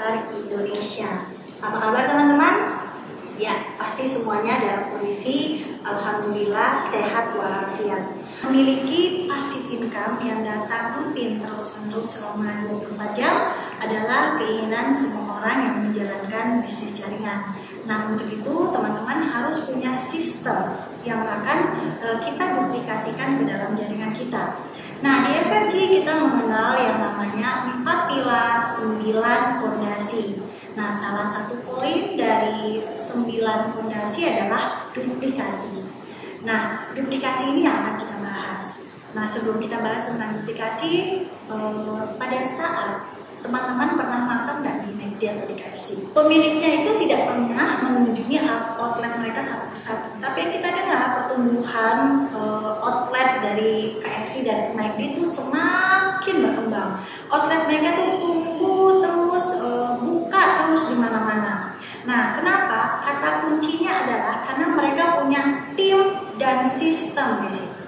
Besar Indonesia. Apa kabar teman-teman? Ya, pasti semuanya dalam kondisi alhamdulillah sehat walafiat. Memiliki passive income yang datang rutin terus-menerus selama 24 jam adalah keinginan semua orang yang menjalankan bisnis jaringan. Nah, untuk itu teman-teman harus punya sistem yang akan kita duplikasikan ke dalam jaringan kita. Nah, di FFG kita mengenal yang namanya 4 pilar 9 fondasi. Nah, salah satu poin dari 9 fondasi adalah duplikasi. Nah, duplikasi ini yang akan kita bahas. Nah, sebelum kita bahas tentang duplikasi, pada saat teman-teman pernah makan nggak di McD atau di KFC? Pemiliknya itu tidak pernah mengunjungi outlet mereka satu persatu. Tapi yang kita dengar pertumbuhan outlet dari KFC dan McD itu semakin berkembang. Outlet mereka tuh tumbuh terus, buka terus di mana-mana. Nah, kenapa? Kata kuncinya adalah karena mereka punya tim dan sistem di situ.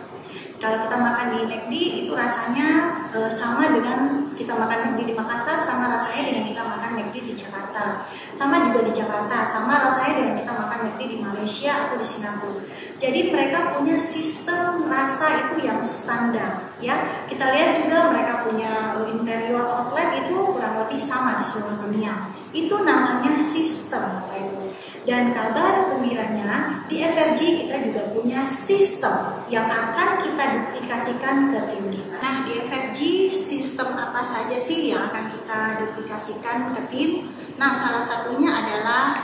Kalau kita makan di McD itu rasanya sama dengan kita makan McD di Makassar, sama rasanya dengan kita makan McD di Jakarta. Sama juga di Jakarta, sama rasanya dengan kita makan McD di Malaysia atau di Singapura. Jadi mereka punya sistem rasa itu yang standar, ya. Kita lihat juga mereka punya interior outlet itu kurang lebih sama di seluruh dunia. Itu namanya sistem, Bapak Ibu. Dan kabar gembiranya di FFG kita juga punya sistem yang akan kita duplikasikan ke tim kita. Nah, di FFG sistem apa saja sih yang akan kita duplikasikan ke tim? Nah, salah satunya adalah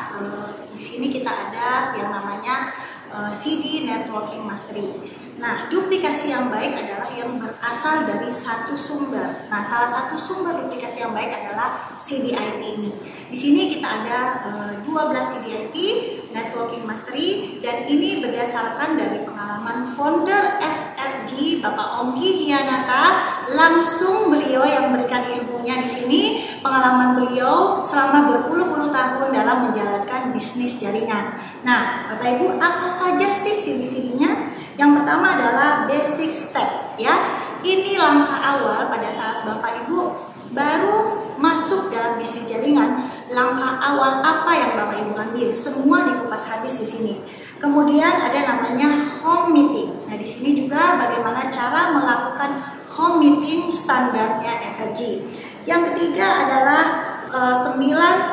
di sini kita ada yang namanya CD Networking Mastery. Nah, duplikasi yang baik adalah yang berasal dari satu sumber. Nah, salah satu sumber duplikasi yang baik adalah CDIT ini. Di sini kita ada 12 CDIT Networking Mastery, dan ini berdasarkan dari pengalaman founder FFG Bapak Ongki Hianaka. Langsung beliau yang memberikan ilmunya di sini, pengalaman beliau selama berpuluh-puluh tahun dalam menjalankan bisnis jaringan. Nah, Bapak Ibu, apa saja sih CD-CD-nya? Yang pertama adalah basic step, ya. Ini langkah awal pada saat Bapak Ibu baru masuk dalam bisnis jaringan. Langkah awal apa yang Bapak Ibu ambil? Semua dikupas habis di sini. Kemudian ada namanya home meeting. Nah, di sini juga bagaimana cara melakukan home meeting standarnya FFG. Yang ketiga adalah 9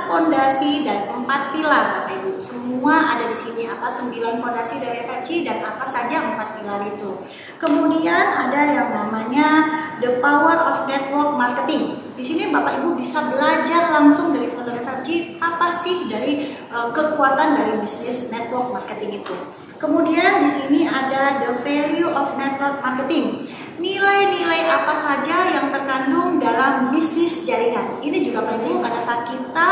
fondasi dan 4 pilar, Bapak Ibu. Semua ada di sini, apa 9 fondasi dari FFG dan apa saja 4 pilar itu. Kemudian ada yang namanya The Power of Network Marketing. Di sini Bapak Ibu bisa belajar langsung dari founder FFG apa sih dari kekuatan dari bisnis network marketing itu. Kemudian di sini ada The Value of Network Marketing. Nilai-nilai apa saja yang terkandung dalam bisnis jaringan. Ini juga penting pada saat kita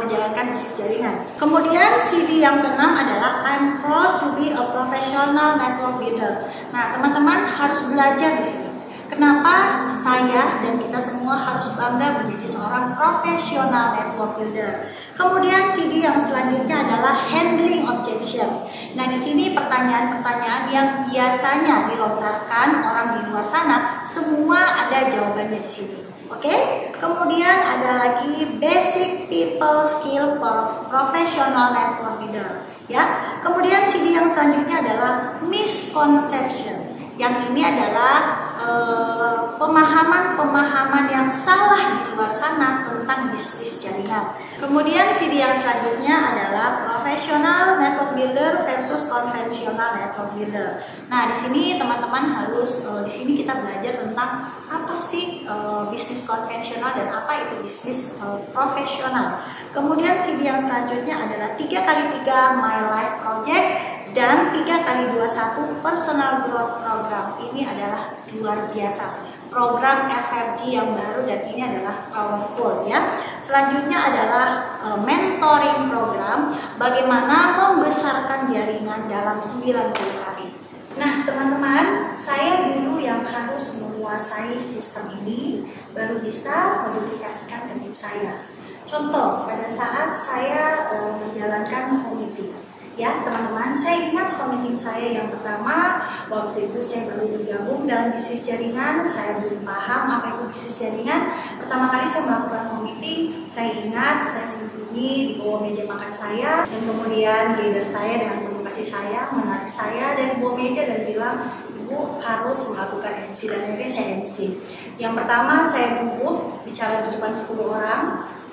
menjalankan bisnis jaringan. Kemudian CD yang keenam adalah I'm proud to be a professional network builder. Nah, teman-teman harus belajar di sini. Kenapa saya dan kita semua harus bangga menjadi seorang profesional network builder. Kemudian CD yang selanjutnya adalah handling objection. Nah, di sini pertanyaan-pertanyaan yang biasanya dilontarkan orang di luar sana, semua ada jawabannya di sini. Oke? Kemudian ada lagi basic people skill for professional network builder, ya. Kemudian CD yang selanjutnya adalah misconception. Yang ini adalah pemahaman-pemahaman yang salah di luar sana tentang bisnis jaringan. Kemudian CD yang selanjutnya adalah professional network builder versus konvensional network builder. Nah, di sini teman-teman harus di sini kita belajar tentang apa sih bisnis konvensional dan apa itu bisnis profesional. Kemudian CD yang selanjutnya adalah 3x3 My Life Project dan 3x21 Personal Growth Program. Ini adalah luar biasa, program FFG yang baru, dan ini adalah powerful, ya. Selanjutnya adalah mentoring program, bagaimana membesarkan jaringan dalam 90 hari. Nah, teman-teman, saya dulu yang harus menguasai sistem ini baru bisa menduplikasikan ke tim saya. Contoh, pada saat saya menjalankan home meeting. Ya teman-teman, saya ingat home meeting saya yang pertama, waktu itu saya baru bergabung dalam bisnis jaringan, saya belum paham apa itu bisnis jaringan. Pertama kali saya melakukan home meeting, saya ingat saya sembunyi di bawah meja makan saya, dan kemudian leader saya dengan penuh kasih saya menarik saya dari bawah meja dan bilang, Ibu harus melakukan MC, dan akhirnya saya MC. Yang pertama saya duduk bicara di depan 10 orang.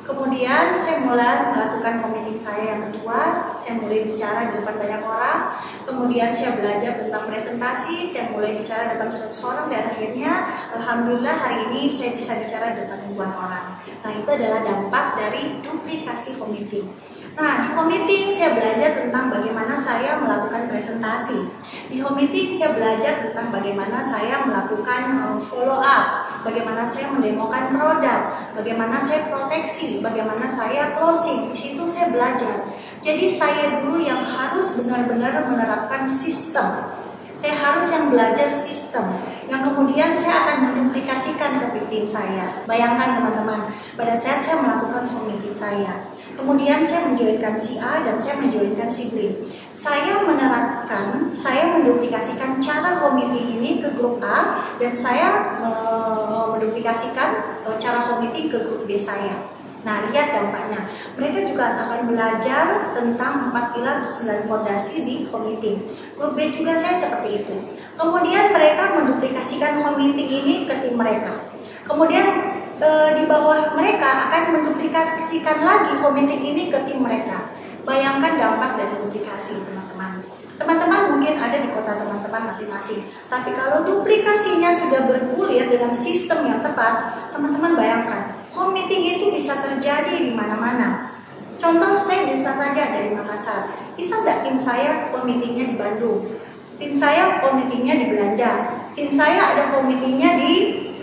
Kemudian saya mulai melakukan meeting saya yang kedua, saya mulai bicara di depan banyak orang. Kemudian saya belajar tentang presentasi, saya mulai bicara di depan 100 orang, dan akhirnya alhamdulillah hari ini saya bisa bicara di depan ribuan orang. Nah, itu adalah dampak dari duplikasi home meeting. Nah, di home meeting saya belajar tentang bagaimana saya melakukan presentasi. Di home meeting saya belajar tentang bagaimana saya melakukan follow up, bagaimana saya mendemokan produk, bagaimana saya proteksi, bagaimana saya closing. Di situ saya belajar. Jadi saya dulu yang harus benar-benar menerapkan sistem. Saya harus yang belajar sistem, yang kemudian saya akan menduplikasikan ke tim saya. Bayangkan teman-teman, pada saat saya melakukan home meeting saya, kemudian saya menjoinkan si A dan saya menjoinkan si B. Saya menerapkan, saya menduplikasikan cara home meeting ini ke grup A, dan saya menduplikasikan cara home meeting ke grup B saya. Nah, lihat dampaknya. Mereka juga akan belajar tentang 4 pilar 9 fondasi di home meeting. Grup B juga saya seperti itu. Kemudian mereka menduplikasikan home meeting ini ke tim mereka. Kemudian di bawah mereka akan menduplikasikan lagi home meeting ini ke tim mereka. Bayangkan dampak dari duplikasi, teman-teman. Teman-teman mungkin ada di kota teman-teman masing-masing. Tapi kalau duplikasinya sudah bergulir dengan sistem yang tepat, teman-teman bayangkan, home meeting itu bisa terjadi di mana-mana. Contoh, saya bisa saja dari Makassar. Bisa nggak tim saya home meetingnya di Bandung? Tim saya home meetingnya di Belanda. Tim saya ada home meetingnya di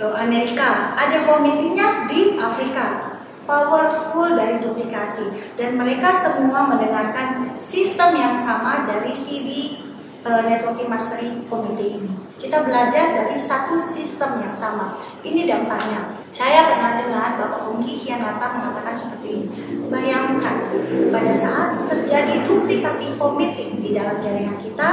Amerika. Ada home meetingnya di Afrika. Powerful dari duplikasi. Dan mereka semua mendengarkan sistem yang sama dari CD Networking Mastery home meeting ini. Kita belajar dari satu sistem yang sama. Ini dampaknya. Saya pernah dengar Bapak Ongki Hianata mengatakan seperti ini. Bayangkan, pada saat terjadi duplikasi home meeting di dalam jaringan kita,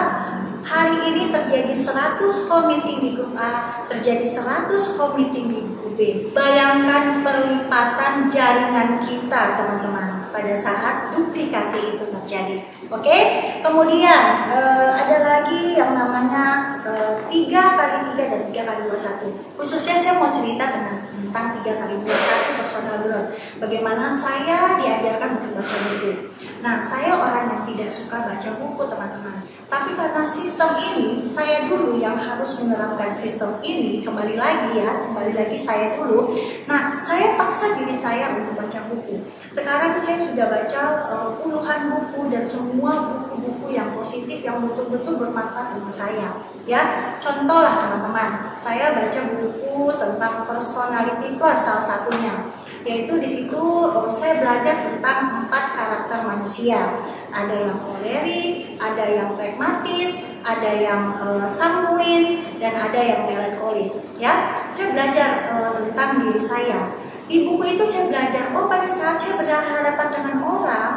hari ini terjadi 100 home meeting di grup A, terjadi 100 home meeting di grup B. Bayangkan perlipatan jaringan kita, teman-teman, pada saat duplikasi itu terjadi. Oke? Kemudian ada lagi yang namanya 3x3 dan 3x21. Khususnya saya mau cerita tentang 3x21 personal growth. Bagaimana saya diajarkan untuk baca buku. Nah, saya orang yang tidak suka baca buku, teman-teman. Tapi karena sistem ini, saya dulu yang harus menerapkan sistem ini. Kembali lagi saya dulu. Nah, saya paksa diri saya untuk baca buku. Sekarang saya sudah baca puluhan buku dan semua buku-buku yang positif yang betul-betul bermanfaat untuk saya. Ya, contoh lah teman-teman, saya baca buku tentang personality plus salah satunya, yaitu di situ saya belajar tentang 4 karakter manusia. Ada yang kolerik, ada yang pragmatis, ada yang sanguin, dan ada yang melankolis. Ya, saya belajar tentang diri saya. Di buku itu saya belajar, pada saat saya berhadapan dengan orang,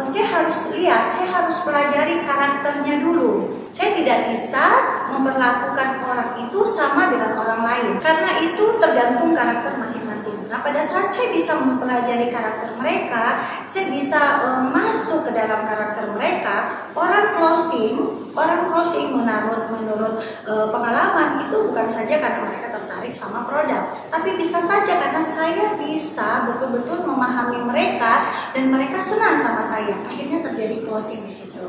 saya harus lihat, saya harus pelajari karakternya dulu. Saya tidak bisa memperlakukan orang itu sama dengan orang lain, karena itu tergantung karakter masing-masing. Nah, pada saat saya bisa mempelajari karakter mereka, saya bisa masuk ke dalam karakter mereka. Orang closing menurut pengalaman itu bukan saja karena mereka tertarik sama produk, tapi bisa saja karena saya bisa betul-betul memahami mereka dan mereka senang sama saya. Akhirnya terjadi closing di situ.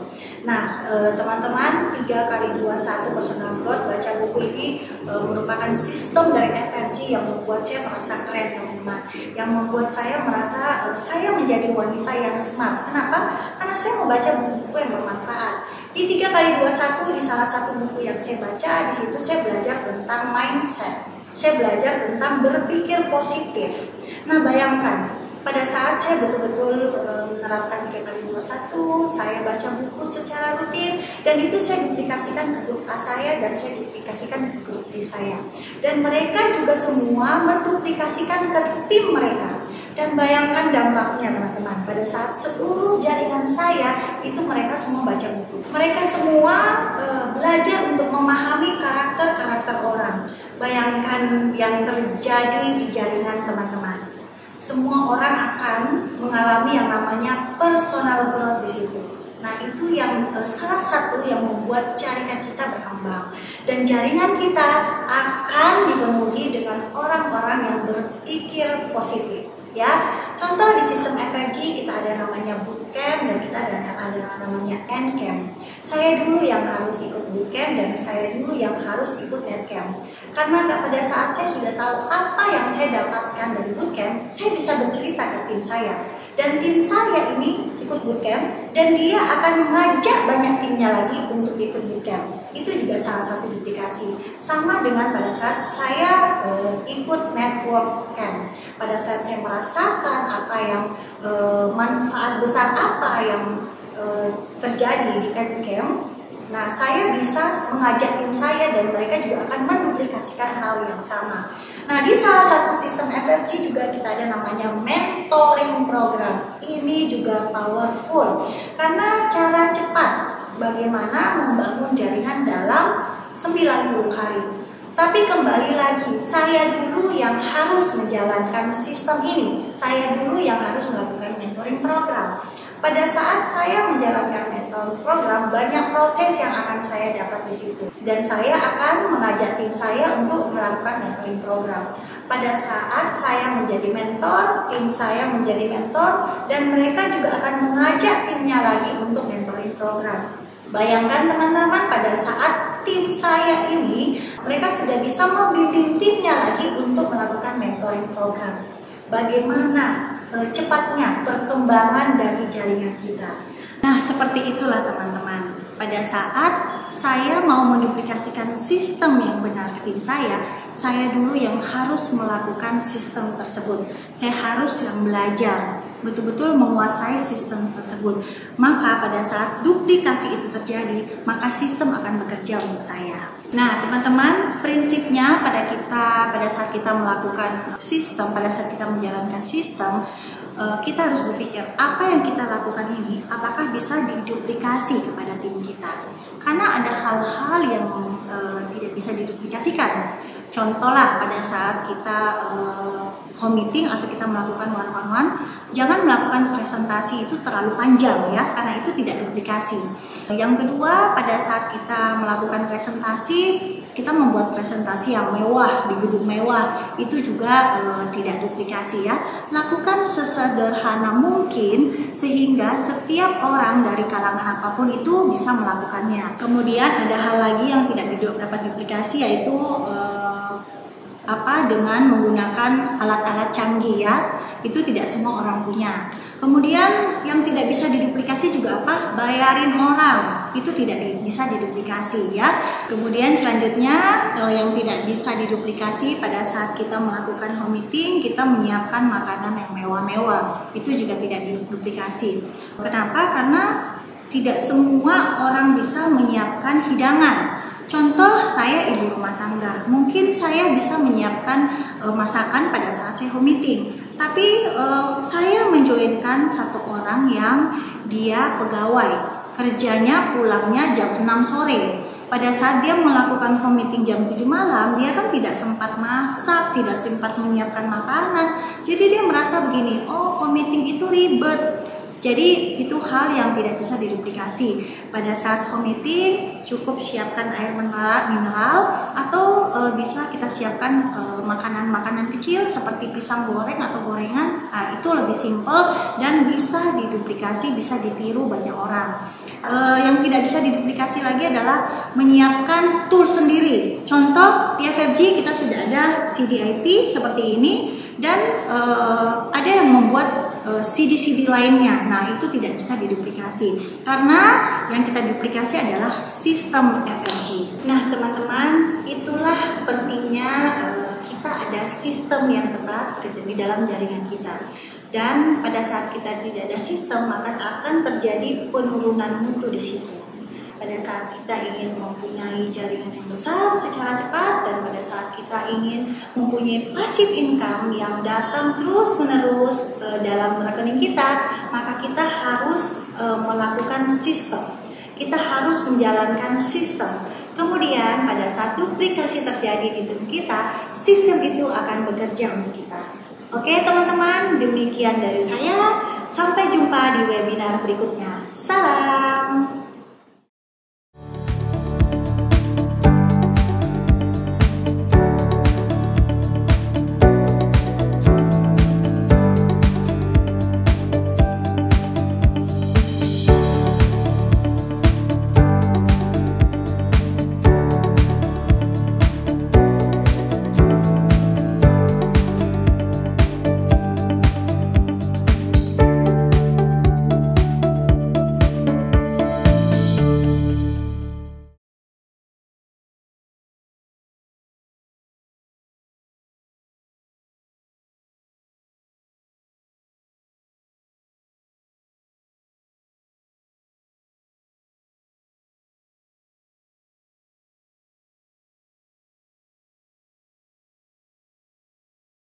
Nah, teman-teman, 3x21 personal growth, baca buku ini merupakan sistem dari FMG yang membuat saya merasa keren, teman-teman. Yang membuat saya merasa saya menjadi wanita yang smart. Kenapa? Karena saya membaca buku-buku yang bermanfaat. Di 3x21, di salah satu buku yang saya baca, di situ saya belajar tentang mindset. Saya belajar tentang berpikir positif. Nah, bayangkan, pada saat saya betul-betul menerapkan 3x21, saya baca buku secara rutin, dan itu saya duplikasikan ke grup A saya dan saya duplikasikan ke grup B saya. Dan mereka juga semua menduplikasikan ke tim mereka. Dan bayangkan dampaknya, teman-teman, pada saat seluruh jaringan saya itu mereka semua baca buku. Mereka semua belajar untuk memahami karakter-karakter orang. Bayangkan yang terjadi di jaringan teman-teman. Semua orang akan mengalami yang namanya personal growth di situ. Nah, itu yang salah satu yang membuat jaringan kita berkembang, dan jaringan kita akan dipenuhi dengan orang-orang yang berpikir positif. Ya, contoh di sistem FFG kita ada namanya bootcamp dan kita ada namanya endcamp. Saya dulu yang harus ikut bootcamp dan saya dulu yang harus ikut endcamp. Karena pada saat saya sudah tahu apa yang saya dapatkan dari bootcamp, saya bisa bercerita ke tim saya. Dan tim saya ini ikut bootcamp dan dia akan mengajak banyak timnya lagi untuk ikut bootcamp. Itu juga salah satu duplikasi. Sama dengan pada saat saya ikut network camp. Pada saat saya merasakan apa yang manfaat besar apa yang terjadi di endcamp, nah saya bisa mengajak tim saya dan mereka juga akan menduplikasikan hal yang sama. Nah, di salah satu sistem FFG juga kita ada namanya mentoring program. Ini juga powerful karena cara cepat bagaimana membangun jaringan dalam 90 hari. Tapi kembali lagi, saya dulu yang harus menjalankan sistem ini. Saya dulu yang harus melakukan mentoring program. Pada saat saya menjalankan mentoring program, banyak proses yang akan saya dapat di situ. Dan saya akan mengajak tim saya untuk melakukan mentoring program. Pada saat saya menjadi mentor, tim saya menjadi mentor, dan mereka juga akan mengajak timnya lagi untuk mentoring program. Bayangkan teman-teman, pada saat tim saya ini, mereka sudah bisa membimbing timnya lagi untuk melakukan mentoring program. Bagaimana cepatnya perkembangan dari jaringan kita. Nah, seperti itulah teman-teman. Pada saat saya mau menduplikasikan sistem yang benar ke tim saya dulu yang harus melakukan sistem tersebut. Saya harus yang belajar, betul-betul menguasai sistem tersebut. Maka pada saat duplikasi itu terjadi, maka sistem akan bekerja untuk saya. Nah, teman-teman, prinsipnya pada saat kita melakukan sistem, pada saat kita menjalankan sistem, kita harus berpikir apa yang kita lakukan ini apakah bisa diduplikasi kepada tim kita. Karena ada hal-hal yang tidak bisa diduplikasikan. Contohlah pada saat kita home meeting atau kita melakukan one-on-one, jangan melakukan presentasi itu terlalu panjang ya, karena itu tidak duplikasi. Yang kedua, pada saat kita melakukan presentasi, kita membuat presentasi yang mewah di gedung mewah, itu juga tidak duplikasi ya. Lakukan sesederhana mungkin sehingga setiap orang dari kalangan apapun itu bisa melakukannya. Kemudian ada hal lagi yang tidak dapat duplikasi, yaitu dengan menggunakan alat-alat canggih ya. Itu tidak semua orang punya. Kemudian yang tidak bisa diduplikasi juga bayarin orang, itu tidak bisa diduplikasi ya. Kemudian selanjutnya yang tidak bisa diduplikasi pada saat kita melakukan home meeting, kita menyiapkan makanan yang mewah-mewah, itu juga tidak diduplikasi. Kenapa? Karena tidak semua orang bisa menyiapkan hidangan. Contoh, saya ibu rumah tangga, mungkin saya bisa menyiapkan masakan pada saat saya home meeting. Tapi saya menjoinkan satu orang yang dia pegawai, kerjanya pulangnya jam 6 sore. Pada saat dia melakukan home meeting jam 7 malam, dia kan tidak sempat masak, tidak sempat menyiapkan makanan. Jadi dia merasa begini, oh home meeting itu ribet. Jadi itu hal yang tidak bisa diduplikasi. Pada saat home meeting cukup siapkan air mineral atau bisa kita siapkan makanan-makanan kecil seperti pisang goreng atau gorengan. Nah, itu lebih simpel dan bisa diduplikasi, bisa ditiru banyak orang. Yang tidak bisa diduplikasi lagi adalah menyiapkan tool sendiri. Contoh di FFG kita sudah ada CDIP seperti ini dan ada yang membuat CD-CD lainnya. Nah, itu tidak bisa diduplikasi karena yang kita duplikasi adalah sistem FFG. Nah, teman-teman, itulah pentingnya kita ada sistem yang tepat di dalam jaringan kita. Dan pada saat kita tidak ada sistem, maka akan terjadi penurunan mutu di situ. Pada saat kita ingin mempunyai jaringan yang besar secara cepat, dan pada saat kita ingin mempunyai passive income yang datang terus-menerus dalam rekening kita, maka kita harus melakukan sistem. Kita harus menjalankan sistem. Kemudian pada saat duplikasi terjadi di tubuh kita, sistem itu akan bekerja untuk kita. Oke teman-teman, demikian dari saya. Sampai jumpa di webinar berikutnya. Salam!